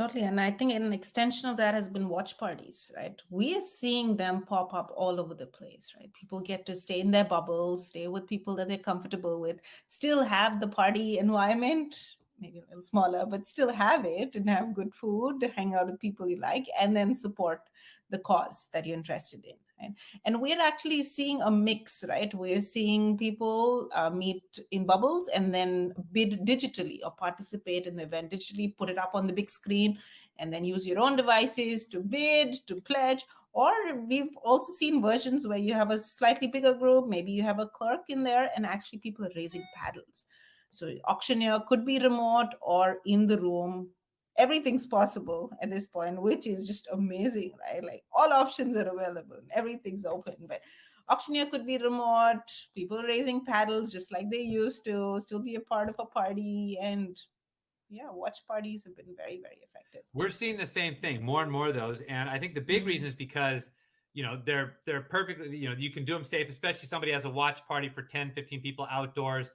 Totally. And I think an extension of that has been watch parties, right? We are seeing them pop up all over the place, right? People get to stay in their bubbles, stay with people that they're comfortable with, still have the party environment, maybe a little smaller, but still have it and have good food, hang out with people you like, and then support the cause that you're interested in. Right? And we're actually seeing a mix, right? We're seeing people meet in bubbles and then bid digitally or participate in the event digitally, put it up on the big screen, and then use your own devices to bid, to pledge. Or we've also seen versions where you have a slightly bigger group, maybe you have a clerk in there, and actually people are raising paddles. So auctioneer could be remote or in the room. Everything's possible at this point, which is just amazing, right? Like all options are available and everything's open. But auctioneer could be remote, people raising paddles just like they used to, still be a part of a party. And yeah, watch parties have been very, very effective. We're seeing the same thing, more and more of those. And I think the big reason is because, they're perfectly, you can do them safe, especially somebody has a watch party for 10, 15 people outdoors.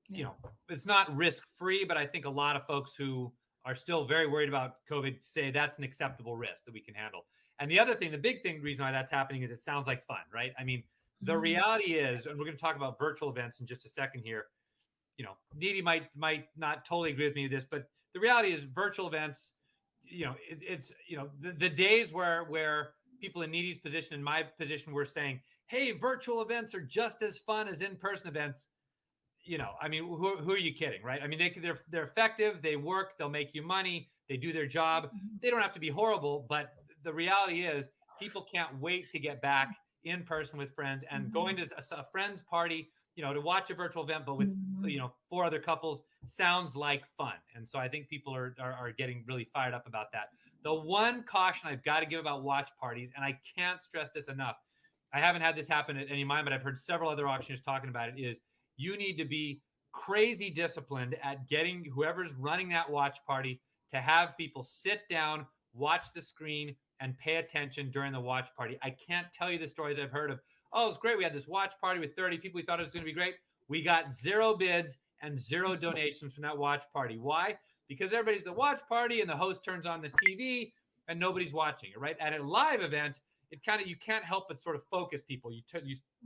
Yeah. It's not risk free, but I think a lot of folks who are still very worried about COVID say that's an acceptable risk that we can handle. And the other thing, the big thing, reason why that's happening is it sounds like fun, right? I mean, the reality is, and we're going to talk about virtual events in just a second here. Needy might not totally agree with me with this, but the reality is virtual events, it's the days where people in Needy's position and my position were saying, hey, virtual events are just as fun as in-person events. I mean, who are you kidding, right? I mean, they're effective, they work, they'll make you money, they do their job. They don't have to be horrible, but the reality is people can't wait to get back in person with friends, and going to a friend's party, to watch a virtual event, but with, 4 other couples sounds like fun. And so I think people are getting really fired up about that. The one caution I've got to give about watch parties, and I can't stress this enough, I haven't had this happen at any of mine, but I've heard several other auctioneers talking about it, is you need to be crazy disciplined at getting whoever's running that watch party to have people sit down, watch the screen, and pay attention during the watch party. I can't tell you the stories I've heard of, oh, it's great, we had this watch party with 30 people, we thought it was going to be great. We got 0 bids and 0 donations from that watch party. Why? Because everybody's at the watch party and the host turns on the TV and nobody's watching it, right? At a live event, you can't help but sort of focus people. You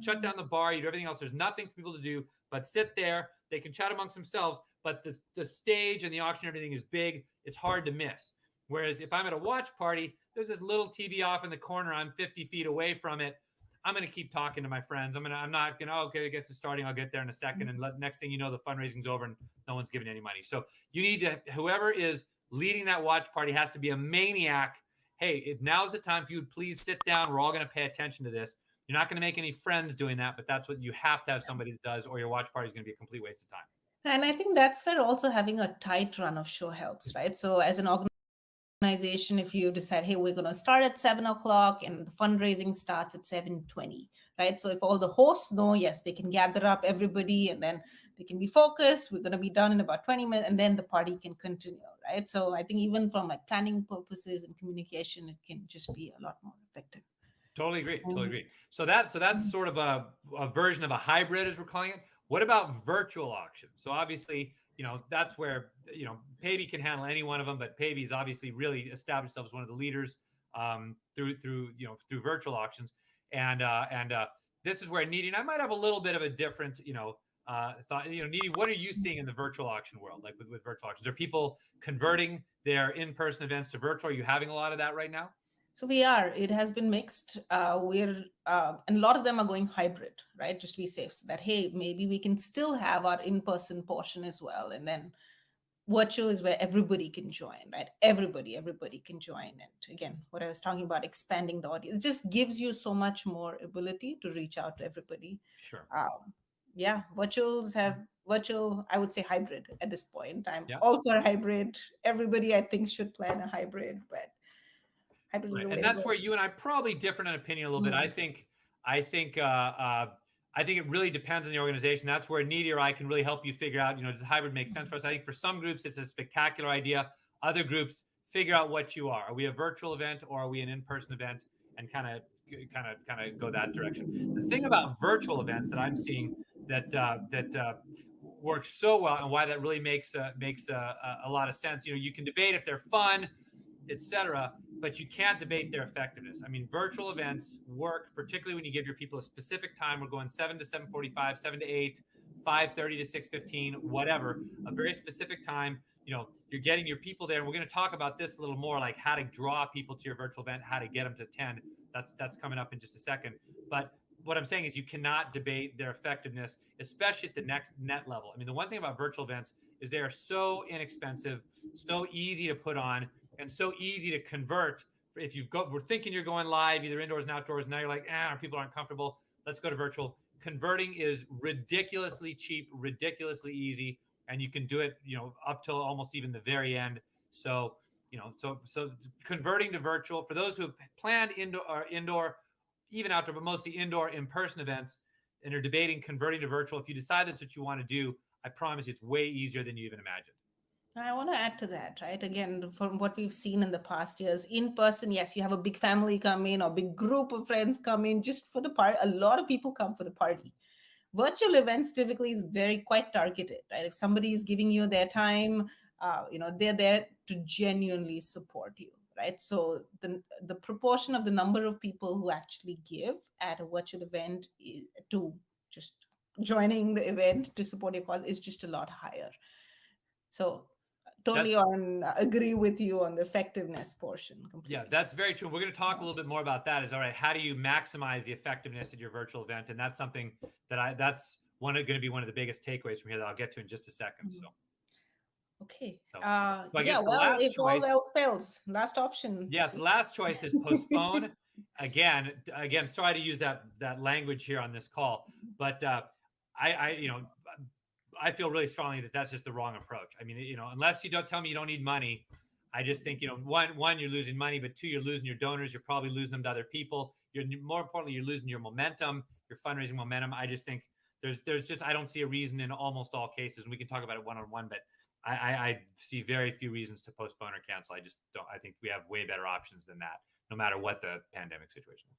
shut down the bar, you do everything else. There's nothing for people to do but sit there. They can chat amongst themselves, but the stage and the auction, everything is big. It's hard to miss. Whereas if I'm at a watch party, there's this little TV off in the corner. I'm 50 feet away from it. I'm going to keep talking to my friends. I'm not going to, okay, I guess it's starting. I'll get there in a second. And next thing you know, the fundraising's over and no one's giving any money. So you need to, whoever is leading that watch party has to be a maniac. Hey, now's the time for you to please sit down. We're all going to pay attention to this. You're not going to make any friends doing that, but that's what you have to have somebody that does, or your watch party is going to be a complete waste of time. And I think that's where also having a tight run of show helps, right? So as an organization, if you decide, hey, we're going to start at 7 o'clock and the fundraising starts at 7:20, right? So if all the hosts know, yes, they can gather up everybody and then they can be focused. We're going to be done in about 20 minutes and then the party can continue, right? So I think even from like planning purposes and communication, it can just be a lot more effective. Totally agree. So that's sort of a version of a hybrid, as we're calling it. What about virtual auctions? So obviously, that's where, Paybee can handle any one of them, but Paybee's obviously really established itself as one of the leaders through virtual auctions. And this is where Needy, and I might have a little bit of a different, thought, Needy, what are you seeing in the virtual auction world? Like with virtual auctions, are people converting their in-person events to virtual? Are you having a lot of that right now? So we are. It has been mixed. And a lot of them are going hybrid, right? Just to be safe, so that hey, maybe we can still have our in-person portion as well, and then virtual is where everybody can join, right? Everybody can join. And again, what I was talking about, expanding the audience, it just gives you so much more ability to reach out to everybody. Sure. Yeah, virtual. I would say hybrid at this point. I'm all for hybrid. Everybody, I think, should plan a hybrid, but. Right. And that's where you and I probably differ in opinion a little bit. I think it really depends on the organization. That's where Needy or I can really help you figure out, does hybrid make sense for us? I think for some groups, it's a spectacular idea. Other groups, figure out what you are. Are we a virtual event or are we an in-person event? And kind of go that direction. The thing about virtual events that I'm seeing that works so well, and why that really makes a lot of sense. You can debate if they're fun, etc., but you can't debate their effectiveness. I mean, virtual events work, particularly when you give your people a specific time. We're going 7 to 7:45, 7 to 8, 5:30 to 6:15, whatever, a very specific time. You're getting your people there. And we're going to talk about this a little more, like how to draw people to your virtual event, how to get them to attend. That's coming up in just a second. But what I'm saying is you cannot debate their effectiveness, especially at the next net level. I mean, the one thing about virtual events is they are so inexpensive, so easy to put on, and so easy to convert. If we're thinking you're going live, either indoors and outdoors, now you're like, our people aren't comfortable, let's go to virtual. Converting is ridiculously cheap, ridiculously easy, and you can do it, up till almost even the very end. So, so converting to virtual, for those who have planned indoor, even outdoor, but mostly indoor in-person events, and are debating converting to virtual, if you decide that's what you want to do, I promise you it's way easier than you even imagined. I want to add to that, right? Again, from what we've seen in the past years, in person, yes, you have a big family come in or big group of friends come in just for the party. A lot of people come for the party. Virtual events typically is quite targeted, right? If somebody is giving you their time, they're there to genuinely support you, right? So the proportion of the number of people who actually give at a virtual event to just joining the event to support your cause is just a lot higher. So totally agree with you on the effectiveness portion completely. Yeah, that's very true. We're going to talk a little bit more about that. Is all right. How do you maximize the effectiveness of your virtual event? And that's something that's going to be one of the biggest takeaways from here that I'll get to in just a second. So, okay. So I guess if all else fails, last option. Yes, the last choice is postpone. Again, sorry to use that language here on this call, but I feel really strongly that that's just the wrong approach. I mean, unless you don't tell me you don't need money, I just think, one, you're losing money, but two, you're losing your donors. You're probably losing them to other people. More importantly, you're losing your momentum, your fundraising momentum. I just think there's just, I don't see a reason in almost all cases, and we can talk about it one-on-one, but I see very few reasons to postpone or cancel. I just don't. I think we have way better options than that, no matter what the pandemic situation is.